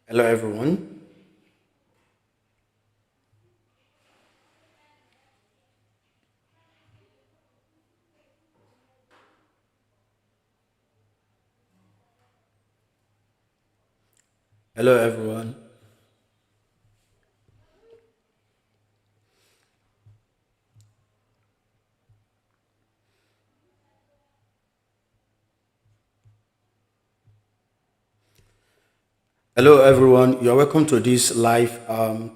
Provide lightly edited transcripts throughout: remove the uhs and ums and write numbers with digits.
Hello, everyone. Hello, everyone. Hello, everyone. You're welcome to this live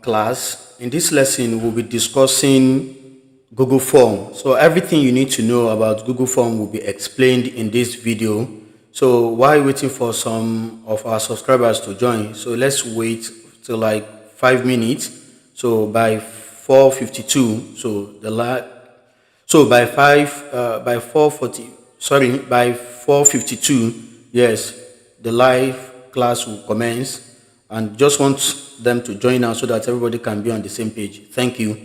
class. In this lesson, we'll be discussing Google Form. So everything you need to know about Google Form will be explained in this video. So while waiting for some of our subscribers to join, so let's wait till like 5 minutes. So by 4:52, so by 4:40, sorry, by 4:52, yes, the live class will commence, and just want them to join us so that everybody can be on the same page. Thank you.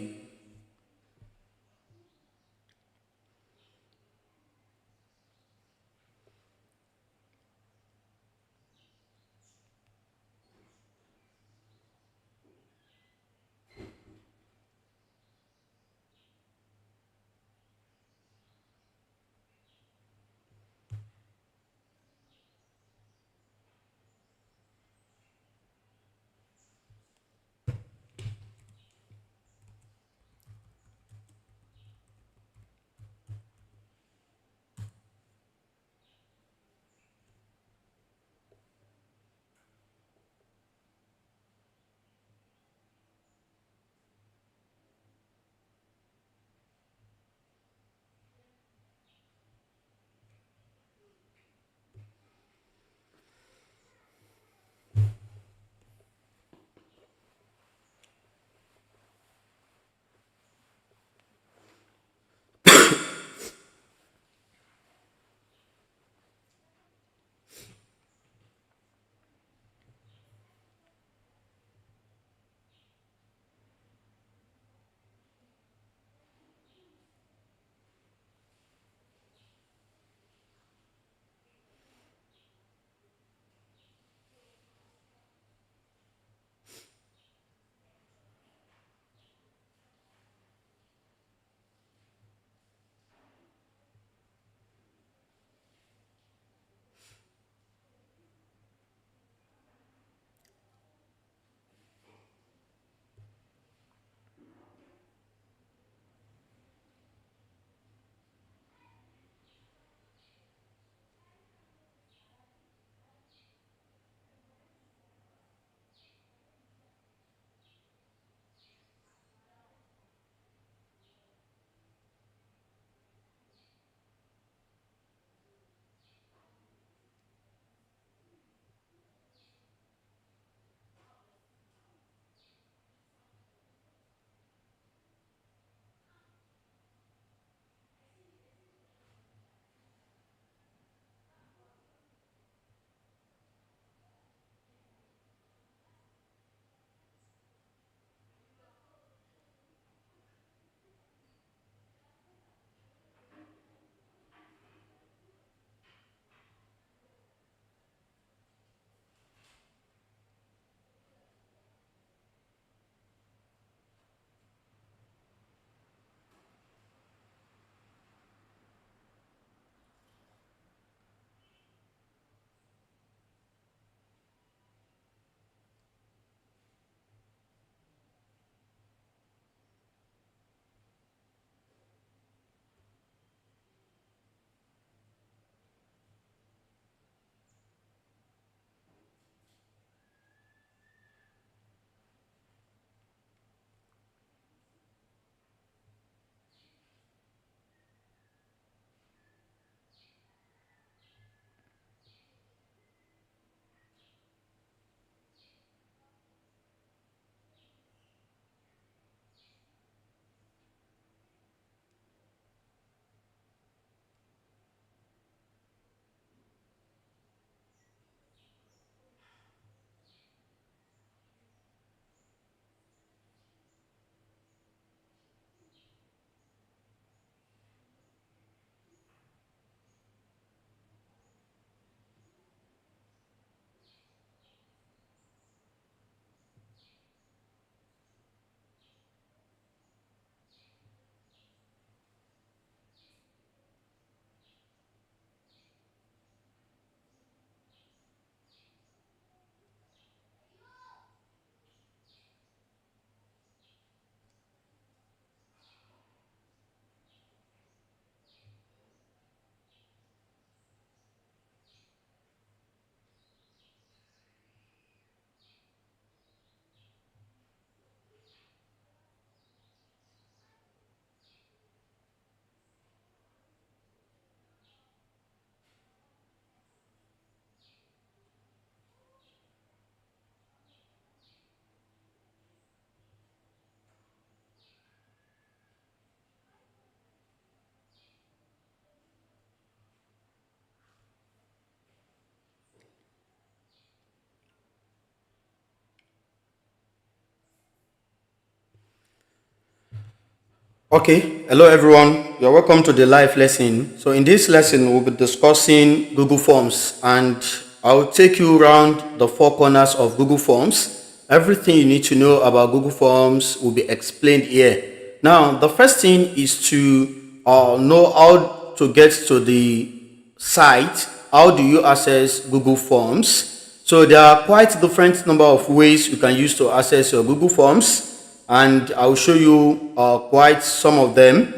Okay, hello everyone. You're welcome to the live lesson. So in this lesson, we'll be discussing Google Forms, and I'll take you around the four corners of Google Forms. Everything you need to know about Google Forms will be explained here. Now, the first thing is to know how to get to the site. How do you access Google Forms? So there are quite different number of ways you can use to access your Google Forms, and I'll show you quite some of them.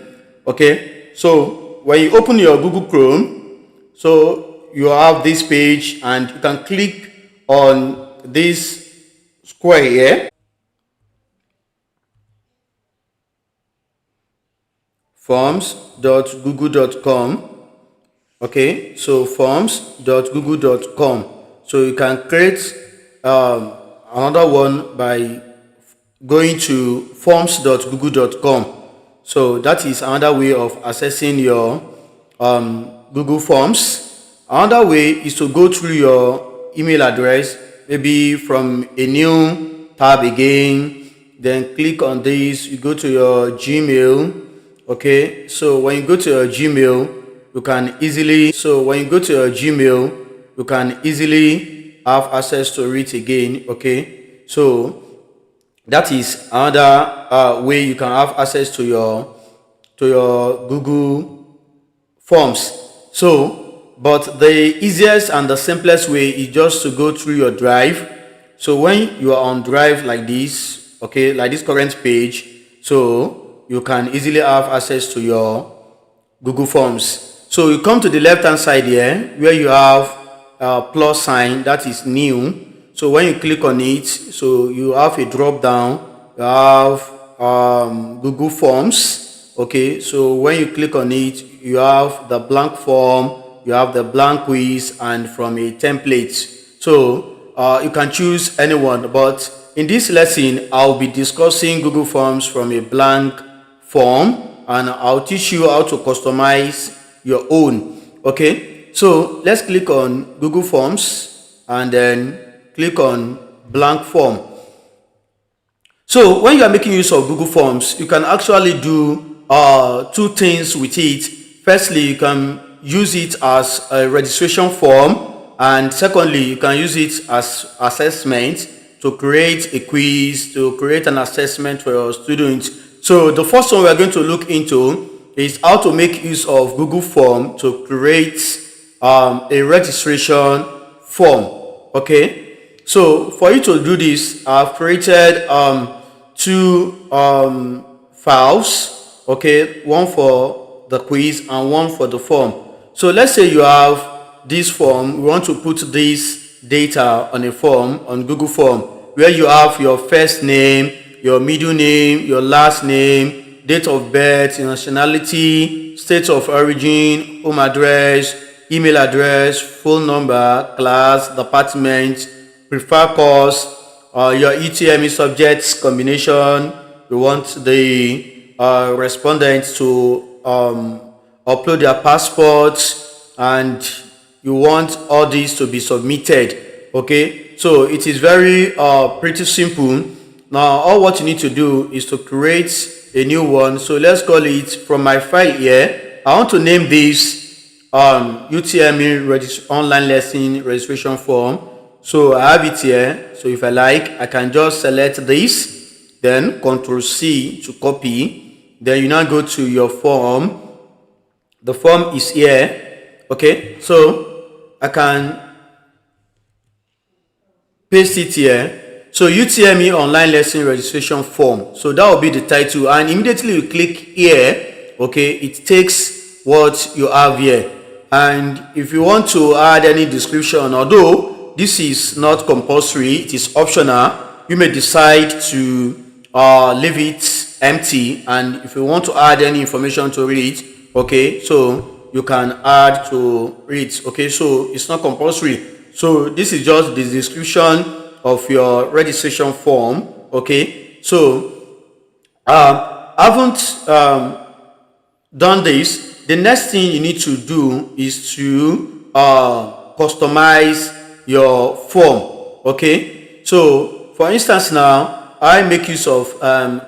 Okay, so when you open your Google Chrome, so you have this page and you can click on this square here, forms.google.com. Okay, so forms.google.com. So you can create another one by going to forms.google.com. So that is another way of accessing your Google Forms. Another way is to go through your email address, maybe from a new tab again, then click on this, you go to your Gmail. Okay, so when you go to your Gmail, you can easily have access to it again. Okay, so that is another way you can have access to your Google Forms. So, but the easiest and the simplest way is just to go through your Drive. So when you are on Drive like this, okay, like this current page, so you can easily have access to your Google Forms. So you come to the left hand side here where you have plus sign, that is new. So when you click on it, so you have a drop down, you have Google Forms. Okay, so when you click on it, you have the blank form, you have the blank quiz, and from a template. So you can choose anyone, but in this lesson I'll be discussing Google Forms from a blank form, and I'll teach you how to customize your own. Okay, so let's click on Google Forms and then click on blank form. So when you are making use of Google Forms, you can actually do two things with it. Firstly, you can use it as a registration form, and secondly, you can use it as assessment to create a quiz, to create an assessment for your students. So the first one we are going to look into is how to make use of Google Form to create a registration form. Okay, so for you to do this, I've created two files. Okay, one for the quiz and one for the form. So let's say you have this form, we want to put this data on a form, on Google Form, where you have your first name, your middle name, your last name, date of birth, nationality, state of origin, home address, email address, phone number, class, department, preferred course, your UTME subjects combination. You want the respondents to upload their passports, and you want all these to be submitted. Okay, so it is very pretty simple. Now all what you need to do is to create a new one. So let's call it, from my file here, I want to name this UTME online lesson registration form. So I have it here. So if I like, I can just select this, then Ctrl C to copy. Then you now go to your form. The form is here. Okay, so I can paste it here. So UTME online lesson registration form. So that will be the title, and immediately you click here. Okay, it takes what you have here, and if you want to add any description, although this is not compulsory, it is optional, you may decide to leave it empty, and if you want to add any information to it, okay, so you can add to it. Okay, so it's not compulsory. So this is just the description of your registration form. Okay, so I haven't done this. The next thing you need to do is to customize your form. Okay, so for instance, now I make use of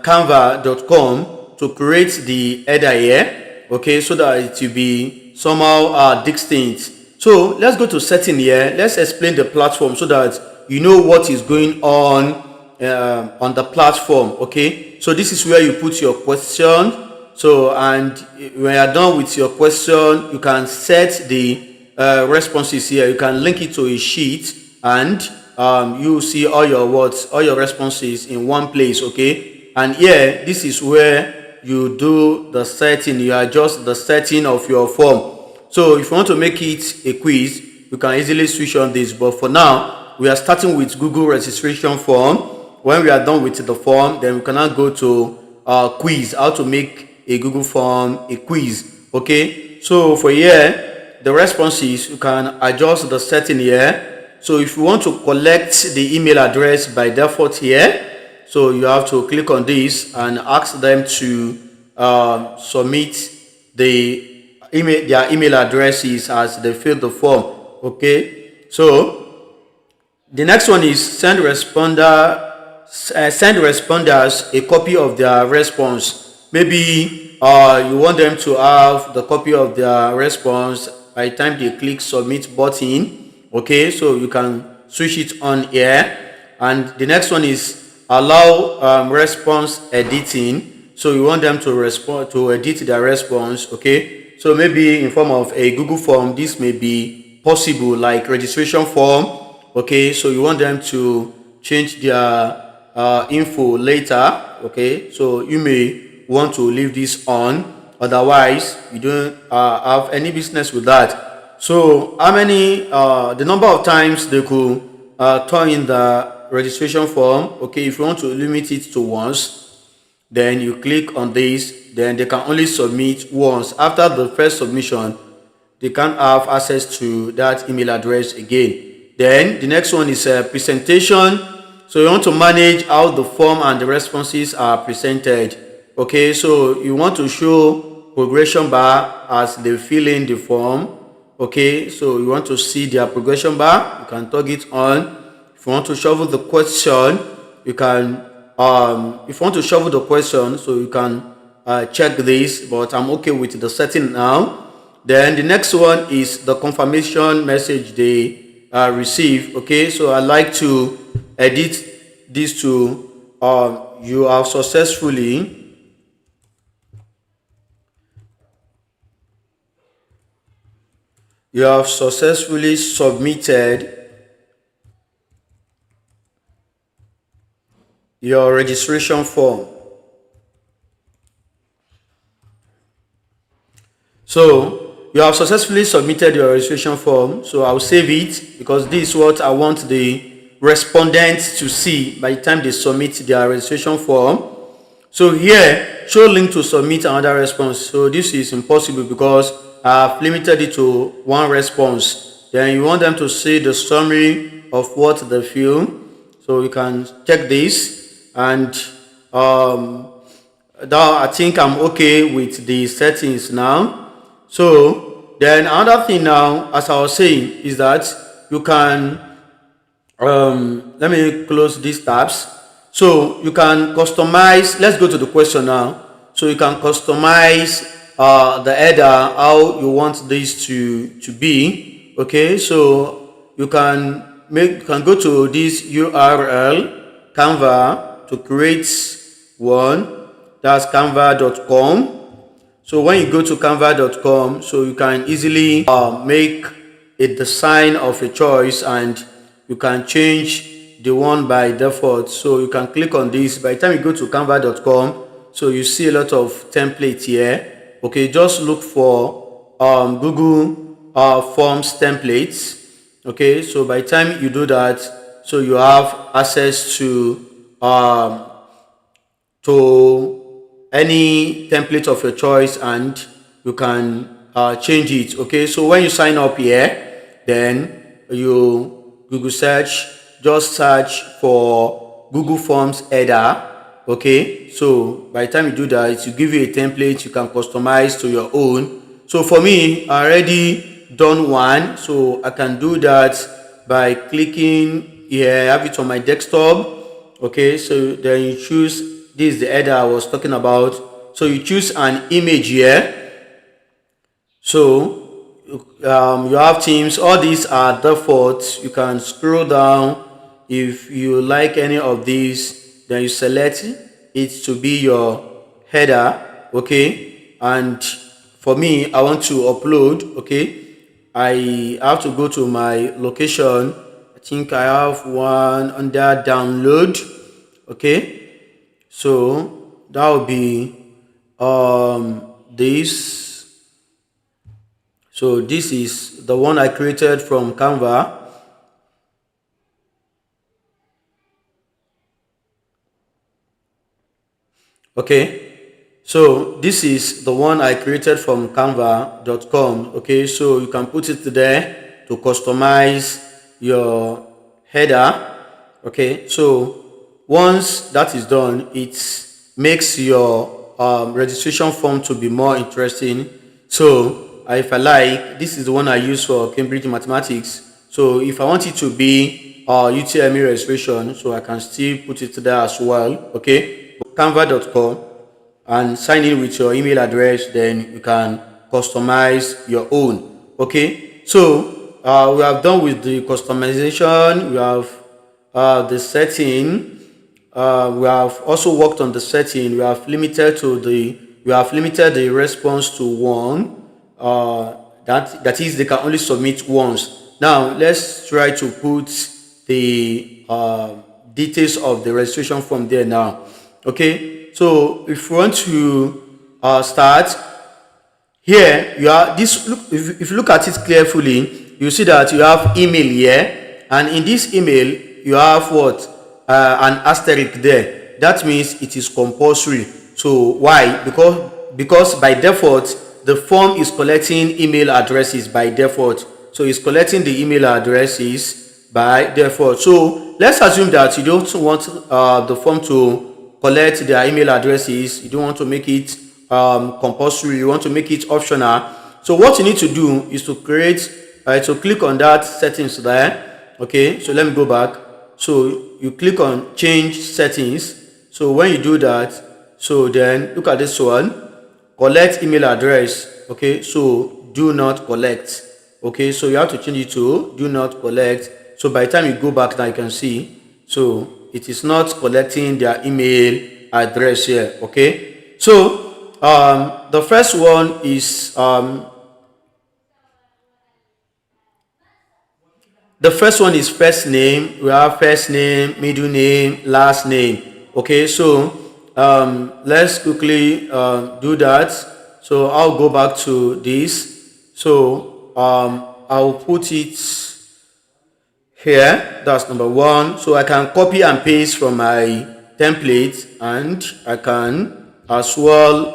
canva.com. to create the header here, okay, so that it will be somehow distinct. So let's go to setting here. Let's explain the platform so that you know what is going on the platform. Okay, so this is where you put your question. So, and when you're done with your question, you can set the responses here. You can link it to a sheet, and you see all your words, all your responses in one place. Okay, and here, this is where you do the setting. You adjust the setting of your form. So if you want to make it a quiz, you can easily switch on this. But for now, we are starting with Google registration form. When we are done with the form, then we can now go to quiz, how to make a Google form a quiz. Okay, so for here, the responses, you can adjust the setting here. So if you want to collect the email address by default here, so you have to click on this and ask them to submit their email addresses as they fill the form. Okay, so the next one is send responders a copy of their response. Maybe you want them to have the copy of their response by the time they click submit button. Okay, so you can switch it on here. And the next one is allow response editing. So you want them to edit their response. Okay, so maybe in form of a Google form, this may be possible, like registration form. Okay, so you want them to change their info later. Okay, so you may want to leave this on, otherwise you don't have any business with that. So how many the number of times they could turn in the registration form. Okay, if you want to limit it to once, then you click on this. Then they can only submit once. After the first submission, they can't have access to that email address again. Then the next one is presentation. So you want to manage how the form and the responses are presented. Okay, so you want to show progression bar as they fill in the form. Okay, so you want to see their progression bar, you can toggle it on. If you want to shuffle the question, you can if you want to shuffle the question, so you can check this, but I'm okay with the setting now. Then the next one is the confirmation message they receive. Okay, so I like to edit this to you have successfully submitted your registration form. So you have successfully submitted your registration form. So I'll save it because this is what I want the respondents to see by the time they submit their registration form. So here, show link to submit another response. So this is impossible because I've limited it to one response. Then you want them to see the summary of what they feel. So you can check this, and that I think I'm okay with the settings now. So then another thing now, as I was saying, is that you can let me close these tabs. So you can customize. Let's go to the question now. So you can customize the header how you want this to be. Okay, so you can go to this URL Canva to create one. That's canva.com. So when you go to canva.com, so you can easily make a design of a choice, and you can change the one by default. So you can click on this. By the time you go to canva.com, so you see a lot of templates here. Okay, just look for Google Forms templates. Okay, so by the time you do that, so you have access to any template of your choice, and you can change it. Okay, so when you sign up here, then you Google search, just search for Google Forms header. Okay, so by the time you do that, it will give you a template you can customize to your own. So for me, I already done one, so I can do that by clicking here. I have it on my desktop. Okay, so then you choose, this is the header I was talking about. So you choose an image here. So you have themes. All these are default. You can scroll down. If you like any of these, then you select it to be your header. Okay, and for me, I want to upload. Okay, I have to go to my location. I think I have one under download. Okay, so that will be this. So this is the one I created from Canva. Okay, so this is the one I created from canva.com. Okay, so you can put it there to customize your header. Okay, so once that is done, it makes your registration form to be more interesting. So if I like, this is the one I use for Cambridge Mathematics. So if I want it to be UTME registration, so I can still put it there as well. Okay, canva.com and sign in with your email address, then you can customize your own. Okay, so we have done with the customization. We have the setting. We have also worked on the setting. We have limited the response to one. That is, they can only submit once. Now let's try to put the details of the registration form there now. Okay, so if you want to start here, you are this. Look, if you look at it carefully, you see that you have email here, and in this email you have what an asterisk there. That means it is compulsory. So why? Because by default the form is collecting email addresses by default. So it's collecting the email addresses by default. So let's assume that you don't want the form to collect their email addresses. You don't want to make it compulsory. You want to make it optional. So what you need to do is to click on that settings there. Okay, so let me go back. So you click on change settings. So when you do that, so then look at this one, collect email address. Okay, so do not collect. Okay, so you have to change it to do not collect. So by the time you go back now, you can see, so it is not collecting their email address here. Okay, so the first one is first name. We have first name, middle name, last name. Okay, so let's quickly do that. So I'll go back to this. So I'll put it here. That's number one. So I can copy and paste from my template, and I can as well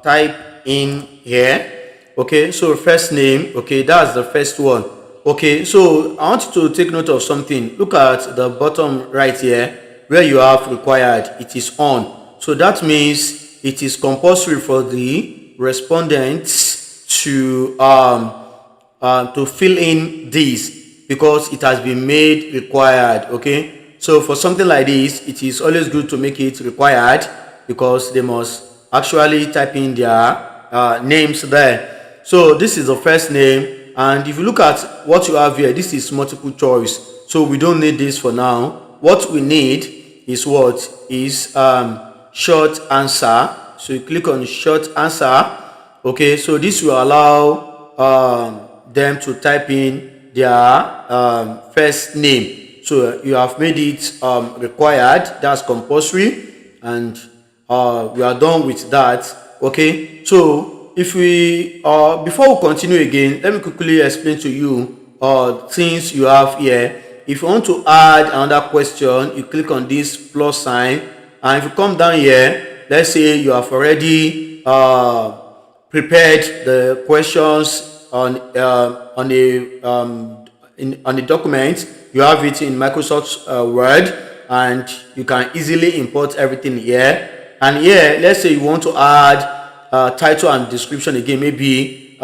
type in here. Okay, so first name. Okay, that's the first one. Okay, so I want you to take note of something. Look at the bottom right here where you have required. It is on. So that means it is compulsory for the respondents to fill in this, because it has been made required. Okay, so for something like this, it is always good to make it required, because they must actually type in their names there. So this is the first name, and if you look at what you have here, this is multiple choice, so we don't need this for now. What we need is short answer. So you click on short answer. Okay, so this will allow them to type in their first name. So you have made it required. That's compulsory, and we are done with that. Okay, so if we before we continue again, let me quickly explain to you things you have here. If you want to add another question, you click on this plus sign, and if you come down here, let's say you have already prepared the questions on a document. You have it in Microsoft Word, and you can easily import everything here. And here, let's say you want to add title and description again, maybe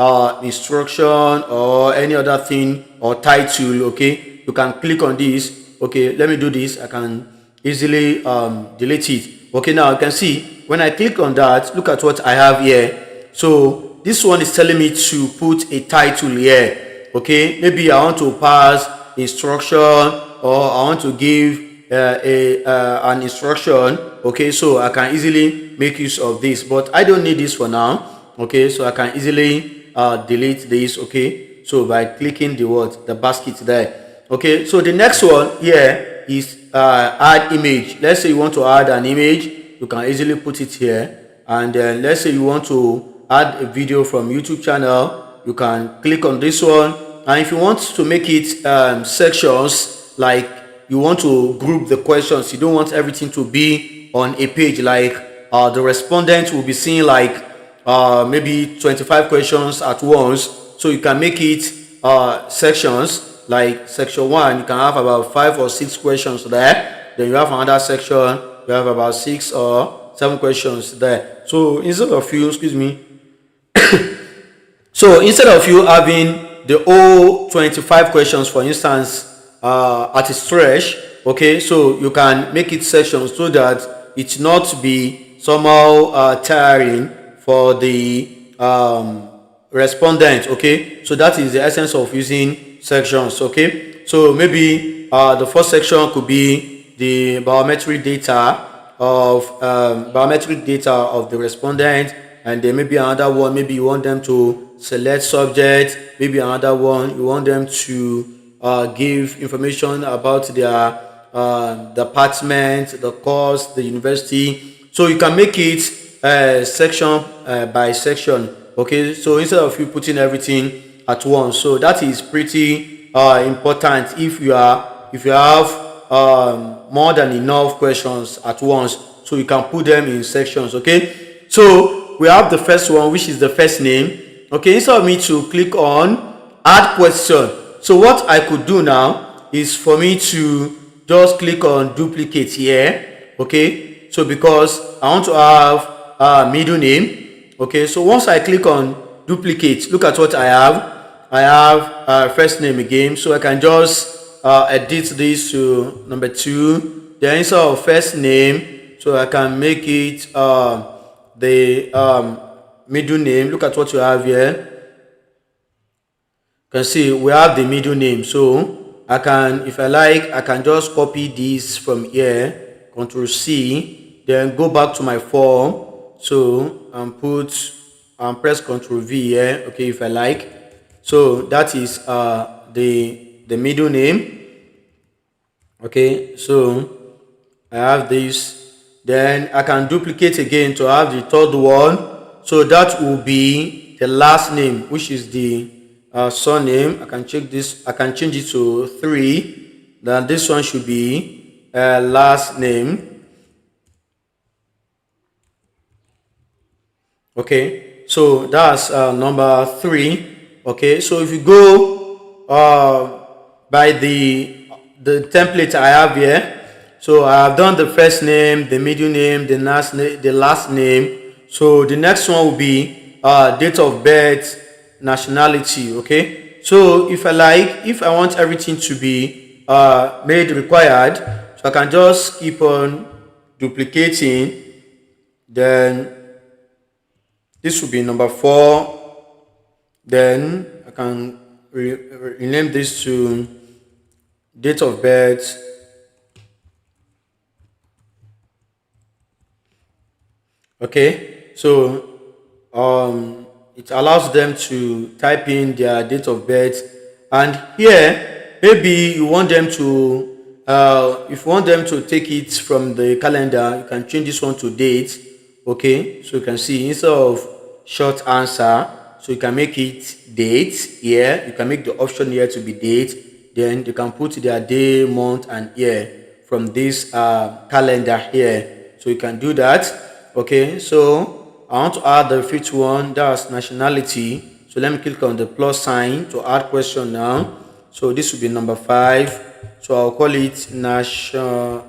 instruction or any other thing, or title. Okay, you can click on this. Okay, let me do this. I can easily delete it. Okay, now you can see when I click on that, look at what I have here. So this one is telling me to put a title here. Okay, maybe I want to pass instruction, or I want to give an instruction. Okay, so I can easily make use of this, but I don't need this for now. Okay, so I can easily delete this. Okay, so by clicking the basket there. Okay, so the next one here is add image. Let's say you want to add an image, you can easily put it here. And then let's say you want to add a video from YouTube channel, you can click on this one. And if you want to make it sections, like you want to group the questions, you don't want everything to be on a page, like the respondent will be seeing like maybe 25 questions at once. So you can make it sections. Like section 1, you can have about 5 or 6 questions there. Then you have another section, you have about 6 or 7 questions there. So instead of you, so instead of you having the whole 25 questions, for instance, at a stretch, okay, so you can make it sections so that it not be somehow tiring for the respondent. Okay, so that is the essence of using sections. Okay, so maybe the first section could be the biometric data of the respondent, and then maybe another one, maybe you want them to select subject, maybe another one you want them to give information about their department, the course, the university. So you can make it section by section. Okay, so instead of you putting everything at once, so that is pretty important if you have more than enough questions at once, so you can put them in sections. Okay, so we have the first one, which is the first name. Okay, instead of me to click on add question, so what I could do now is for me to just click on duplicate here. Okay, so because I want to have a middle name. Okay, so once I click on duplicate, look at what I have first name again, so I can just edit this to number 2. Then instead of first name, so I can make it the middle name. Look at what you have here. You can see we have the middle name, so I can, if I like, I can just copy this from here, Ctrl C, then go back to my form, so and press Ctrl V here. Okay, if I like. So that is the middle name. Okay, so I have this. Then I can duplicate again to have the third one. So that will be the last name, which is the surname. I can check this. I can change it to 3. Then this one should be last name. Okay, so that's number 3. Okay, so if you go by the template I have here, so I have done the first name, the middle name, the last name. So the next one will be date of birth, nationality. Okay, so if I want everything to be made required, so I can just keep on duplicating. Then this will be number 4. Then I can rename this to date of birth. Okay, so it allows them to type in their date of birth, and here maybe you want them to if you want them to take it from the calendar, you can change this one to date. Okay, so you can see instead of short answer, so you can make it date here. You can make the option here to be date. Then you can put their day, month, and year from this calendar here. So you can do that. Okay, so I want to add the 5th one, that's nationality. So let me click on the plus sign to add question now. So this will be number 5. So I'll call it nationality.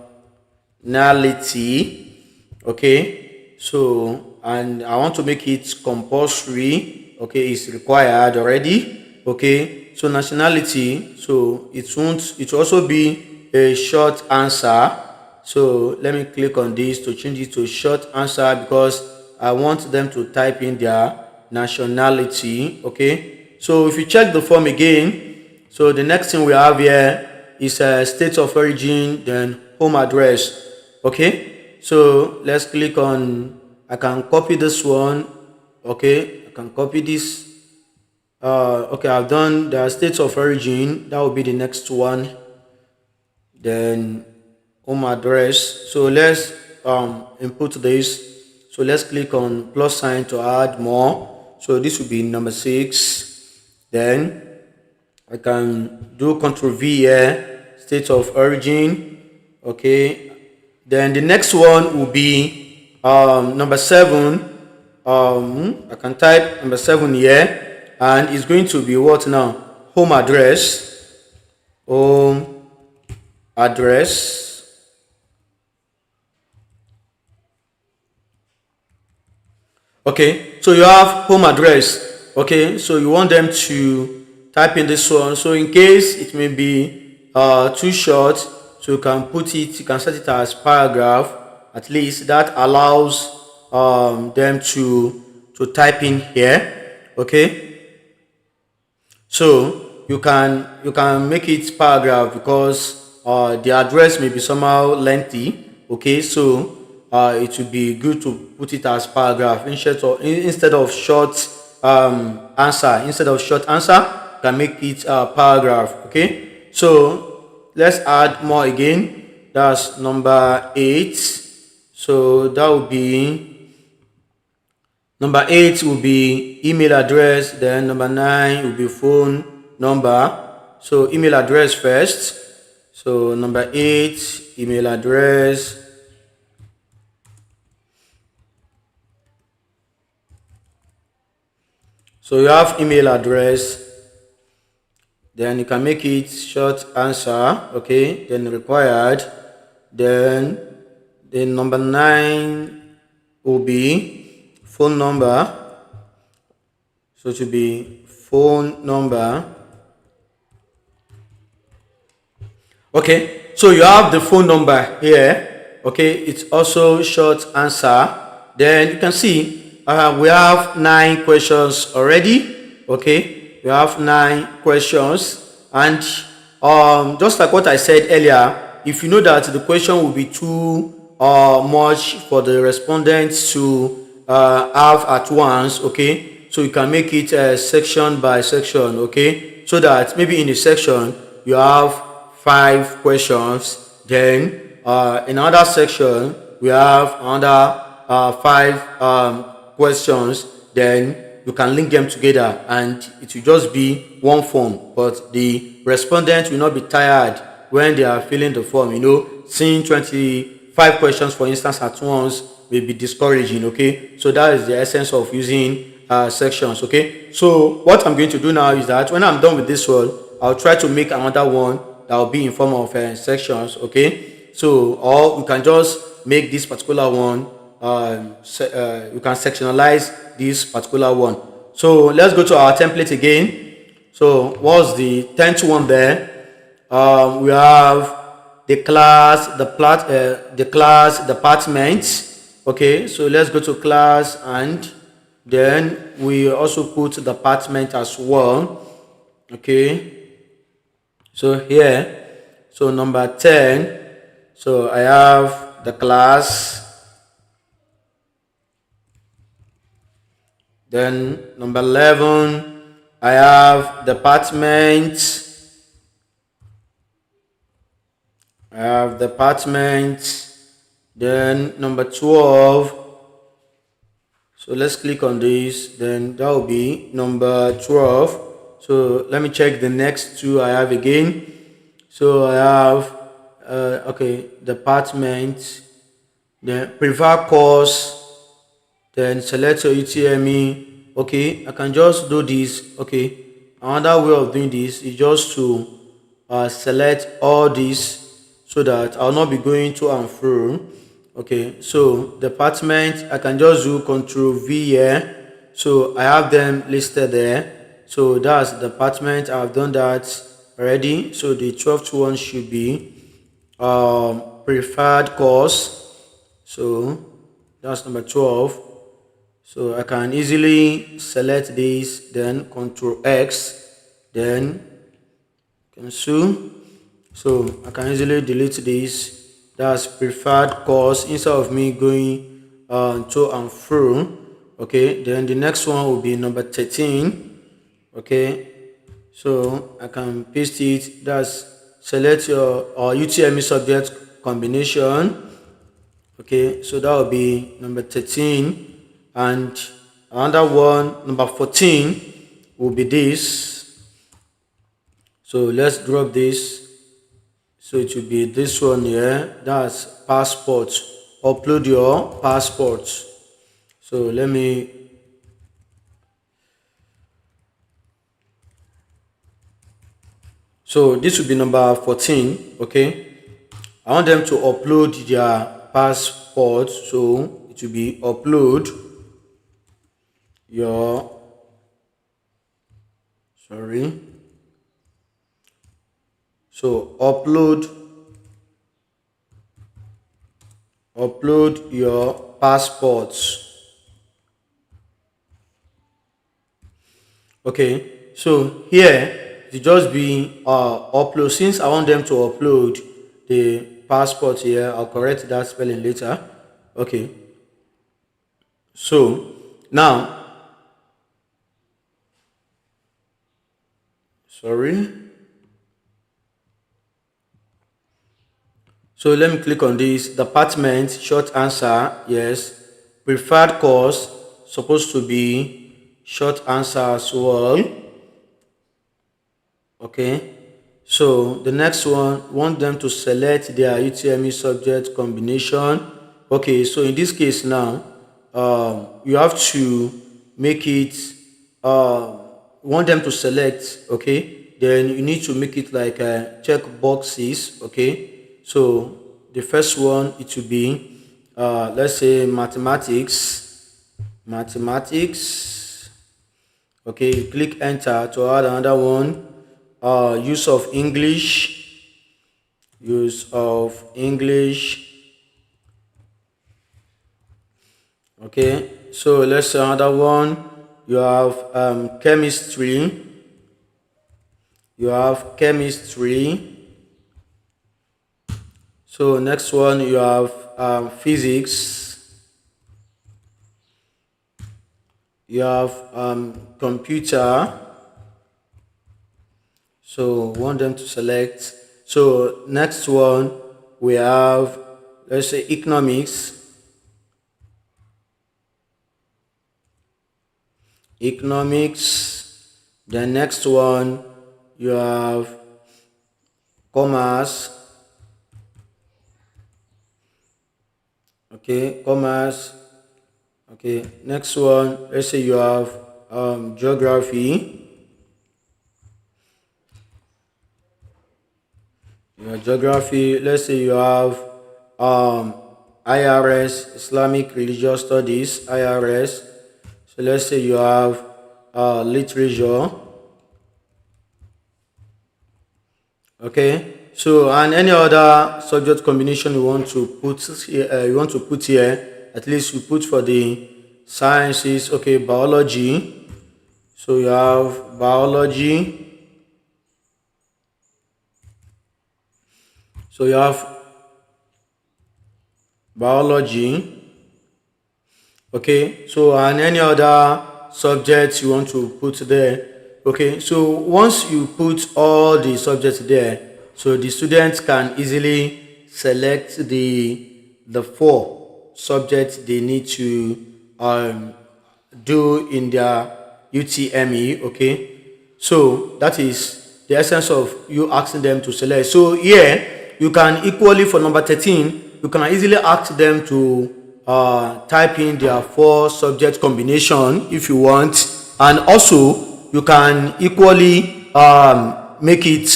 Okay, so and I want to make it compulsory. Okay, it's required already. Okay, so nationality, so it will also be a short answer. So let me click on this to change it to short answer because I want them to type in their nationality. Okay, so if you check the form again, so the next thing we have here is a state of origin, then home address. Okay, so let's click on, I can copy this one. Okay, I can copy this. Okay, I've done the states of origin. That will be the next one. Then home address. So let's input this. So let's click on plus sign to add more. So this will be number 6. Then I can do Ctrl V here, state of origin. Okay, then the next one will be number 7. I can type number 7 here, and it's going to be what now? Home address. Home address. Okay, so you have home address. Okay, so you want them to type in this one. So in case it may be too short, so you can put it, you can set it as paragraph. At least that allows them to type in here. Okay, so you can make it paragraph because the address may be somehow lengthy. Okay, so it would be good to put it as paragraph instead of short answer. Instead of short answer, you can make it paragraph. Okay, so let's add more again. That's number 8. So that would be number 8 will be email address. Then number 9 will be phone number. So email address first. So number 8, email address. So you have email address, then you can make it short answer. Okay, then required. Then number 9 will be phone number. So it will be phone number. Okay, so you have the phone number here. Okay, it's also short answer. Then you can see we have 9 questions already. Okay, we have 9 questions, and just like what I said earlier, if you know that the question will be too much for the respondents to have at once, okay, so you can make it section by section. Okay, so that maybe in a section you have 5 questions, then in another section we have another 5 questions, then you can link them together and it will just be one form, but the respondent will not be tired when they are filling the form. Seeing 25 questions for instance at once will be discouraging. Okay, so that is the essence of using sections. Okay, so what I'm going to do now is that when I'm done with this one, I'll try to make another one that will be in form of sections. Okay, so or you can just make this particular one, you can sectionalize this particular one. So let's go to our template again. So what's the 10th one there? We have the class, the class department. Okay, so let's go to class, and then we also put the department as well. Okay, so here, so number 10, so I have the class. Then number 11, I have department. I have department. Then number 12. So let's click on this. Then that will be number 12. So let me check the next 2 I have again. So I have okay, department. Then preferred course. Then select your UTME. Okay, I can just do this. Okay, another way of doing this is just to select all this so that I'll not be going to and fro. Okay, so department, I can just do Ctrl V here. So I have them listed there. So that's department. I've done that already. So the 12th one should be preferred course. So that's number 12. So I can easily select this, then Control X, then cancel. So I can easily delete this. That's preferred course instead of me going to and fro. Okay, then the next one will be number 13. Okay, so I can paste it. That's select your UTME subject combination. Okay, so that will be number 13. And another one, number 14, will be this. So let's drop this. So it will be this one here. That's passport. Upload your passport. So let me so this will be number 14. Okay, I want them to upload their passport. So it will be upload your so upload your passports. Okay, so here it just be upload. Since I want them to upload the passport here, I'll correct that spelling later. Okay, so now so let me click on this department, short answer, yes. Preferred course, supposed to be short answer as well. Okay, so the next one, want them to select their UTME subject combination. Okay, so in this case now, you have to make it want them to select. Okay, then you need to make it like check boxes. Okay, so the first one, it will be let's say mathematics. Okay, click enter to add another one. Use of English. Okay, so let's say another one. You have chemistry. So next one, you have physics. You have computer. So want them to select. So next one, we have, let's say, economics. The next one, you have commerce. Okay, commerce. Okay, next one, let's say you have geography. Let's say you have IRS, Islamic Religious Studies, IRS. So let's say you have literature. Okay, so and any other subject combination you want to put here, at least you put for the sciences. Okay, biology. So you have biology. So you have biology. Okay, so and any other subjects you want to put there. Okay, so once you put all the subjects there, so the students can easily select the 4 subjects they need to do in their UTME. Okay, so that is the essence of you asking them to select. So here you can equally, for number 13, you can easily ask them to type in their 4 subject combination if you want, and also you can equally make it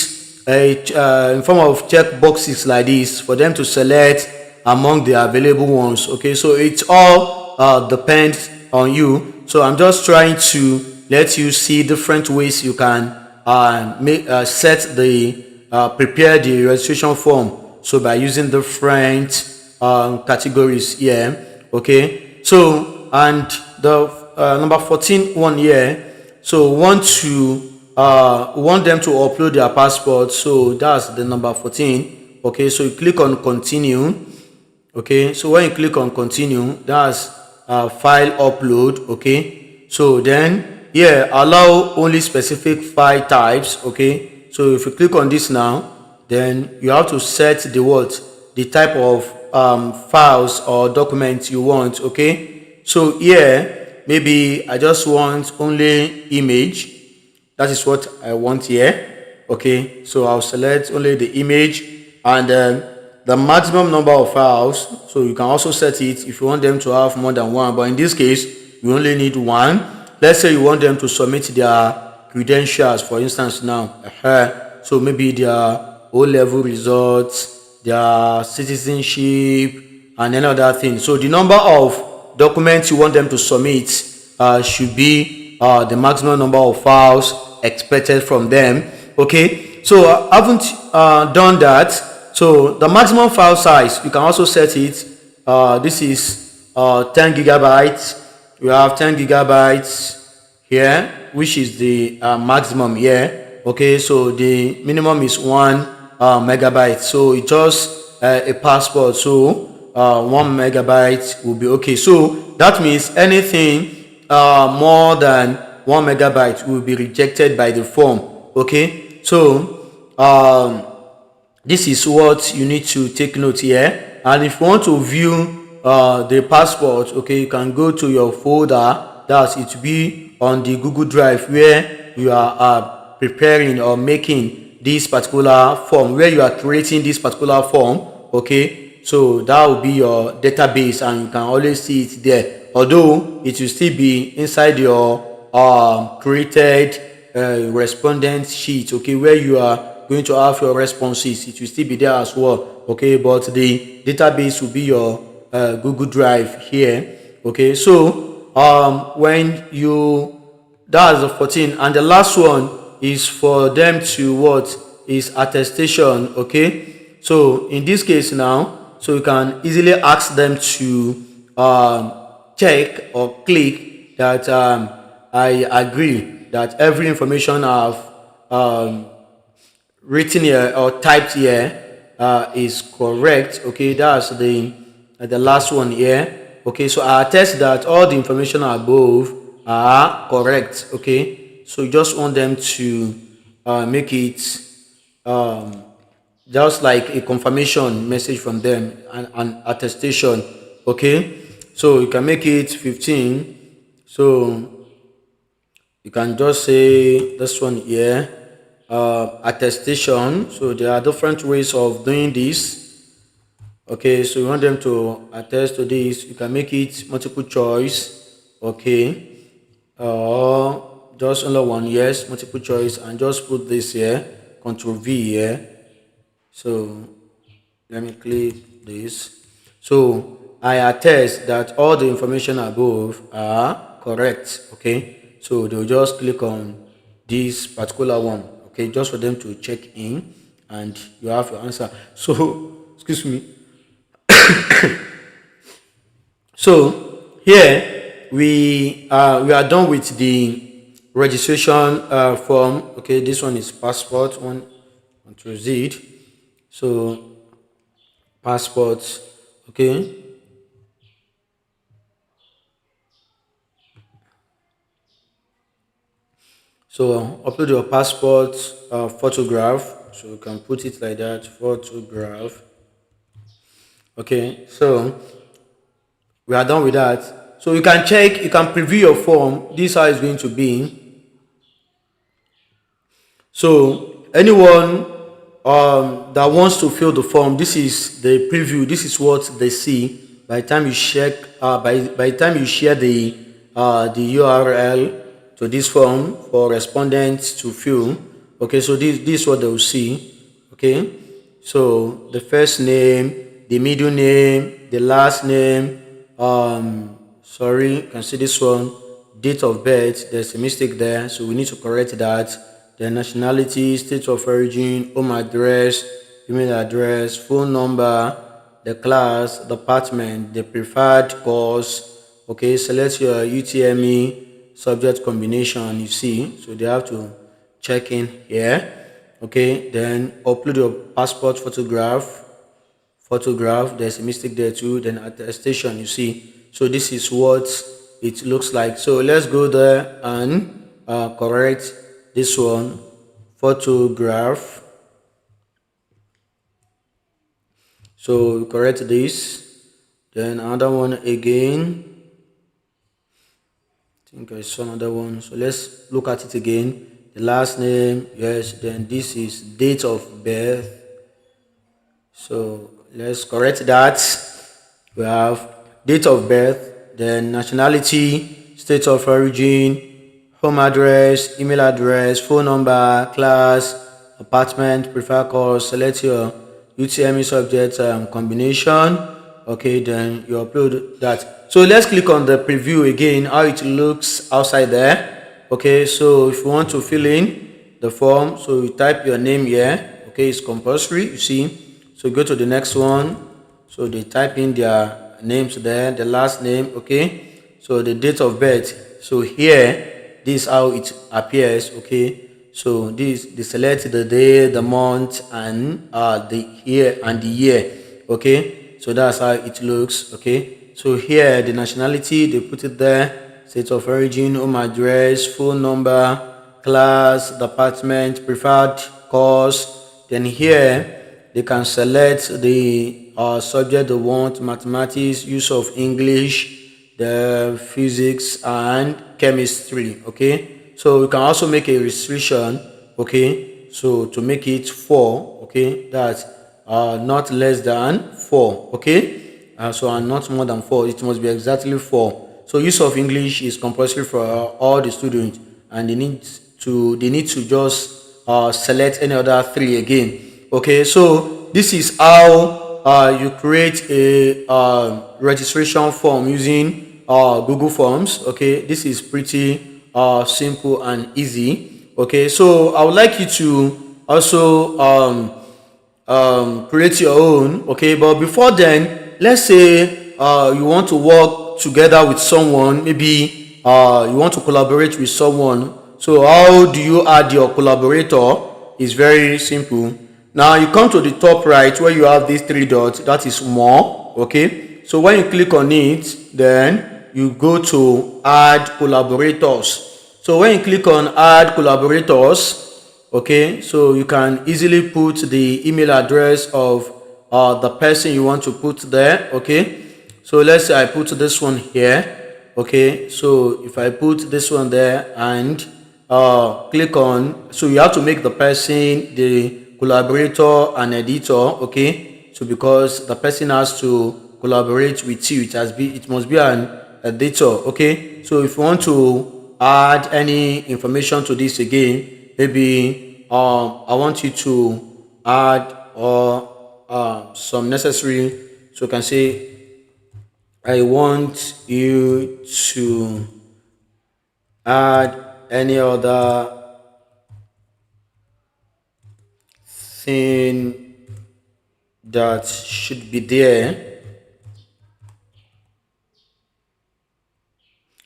in form of check boxes like this for them to select among the available ones. Okay, so it all depends on you. So I'm just trying to let you see different ways you can prepare the registration form. So by using different categories here, okay. So and the number 14 one here. So want them to upload their passport. So that's the number 14. Okay, so you click on continue. Okay, so when you click on continue, that's file upload. Okay, so then here allow only specific file types. Okay, so if you click on this now, then you have to set the type of files or documents you want. Okay, so here maybe I just want only image. That is what I want here. Okay, so I'll select only the image, and the maximum number of files, so you can also set it if you want them to have more than one, but in this case you only need one. Let's say you want them to submit their credentials, for instance now, so maybe their O-level results, their citizenship, and any other thing. So the number of documents you want them to submit should be the maximum number of files expected from them. Okay, so I haven't done that. So the maximum file size, you can also set it. This is 10 gigabytes. We have 10 gigabytes here, which is the maximum here. Okay, so the minimum is 1 megabyte. So it's just a passport. So 1 megabyte will be okay. So that means anything more than 1 megabyte will be rejected by the form. Okay, so this is what you need to take note here. And if you want to view the passport, okay, you can go to your folder. That's it will be on the Google Drive where you are preparing or making this particular form, where you are creating this particular form. Okay, so that will be your database, and you can always see it there, although it will still be inside your created respondent sheet, okay, where you are going to have your responses. It will still be there as well, okay, but the database will be your Google Drive here. Okay, so when you, that's the 14, and the last one is for them to what is attestation. Okay, so in this case now, so you can easily ask them to check or click that I agree that every information I've written here or typed here is correct. Okay, that's the last one here. Okay, so I attest that all the information above are correct. Okay, so you just want them to make it just like a confirmation message from them, an attestation. Okay, so you can make it 15. So you can just say this one here, attestation. So there are different ways of doing this. Okay, so you want them to attest to this, you can make it multiple choice. Okay, just only one, yes, multiple choice, and just put this here, Control V here. So let me click this. So I attest that all the information above are correct. Okay, so they'll just click on this particular one. Okay, just for them to check in, and you have your answer. So excuse me. So here we are done with the registration form. Okay, this one is passport one. Control Z. So passport. Okay, so upload your passport photograph. So you can put it like that, photograph. Okay, so we are done with that. So you can check, you can preview your form. This is how it's going to be. So anyone that wants to fill the form, this is the preview. This is what they see by the time you check. By the time you share the URL to this form for respondents to fill. Okay, so this is what they will see. Okay, so the first name, the middle name, the last name, sorry, you can see this one, date of birth, there's a mistake there, so we need to correct that. The nationality, state of origin, home address, email address, phone number, the class, department, the preferred course. Okay, select your UTME subject combination. You see, so they have to check in here. Okay, then upload your passport photograph. There's a mistake there too. Then attestation, you see. So this is what it looks like. So let's go there and correct this one. Photograph. So correct this. Then another one again. I think I saw another one. So let's look at it again. The last name, yes. Then this is date of birth. So let's correct that. We have date of birth, then nationality, state of origin, home address, email address, phone number, class, apartment, preferred course. Select your UTME subject combination. Okay, then you upload that. So let's click on the preview again, how it looks outside there. Okay, so if you want to fill in the form, so you type your name here. Okay, it's compulsory, you see. So go to the next one. So they type in their names there, the last name. Okay, so the date of birth. So here, this is how it appears. Okay, so this they select the day, the month, and the year and the year. Okay, so that's how it looks. Okay, so here the nationality, they put it there, state of origin, home address, phone number, class, department, preferred course. Then here they can select the subject they want: mathematics, use of English, the physics, and chemistry. Okay, so we can also make a restriction. Okay, so to make it 4. Okay, that's not less than 4. Okay, so and not more than 4. It must be exactly 4. So use of English is compulsory for all the students, and they need to just select any other 3 again. Okay, so this is how you create a registration form using Google Forms. Okay, this is pretty simple and easy. Okay, so I would like you to also create your own. Okay, but before then, let's say you want to work together with someone. Maybe you want to collaborate with someone. So how do you add your collaborator? It's very simple. Now you come to the top right where you have these 3 dots, that is more. Okay, so when you click on it, then you go to add collaborators. So when you click on add collaborators, okay, so you can easily put the email address of the person you want to put there. Okay, so let's say I put this one here. Okay, so if I put this one there and click on, so you have to make the person the collaborator and editor. Okay, so because the person has to collaborate with you, it must be an editor. Okay, so if you want to add any information to this again, maybe I want you to add some necessary, so you can say I want you to add any other thing that should be there.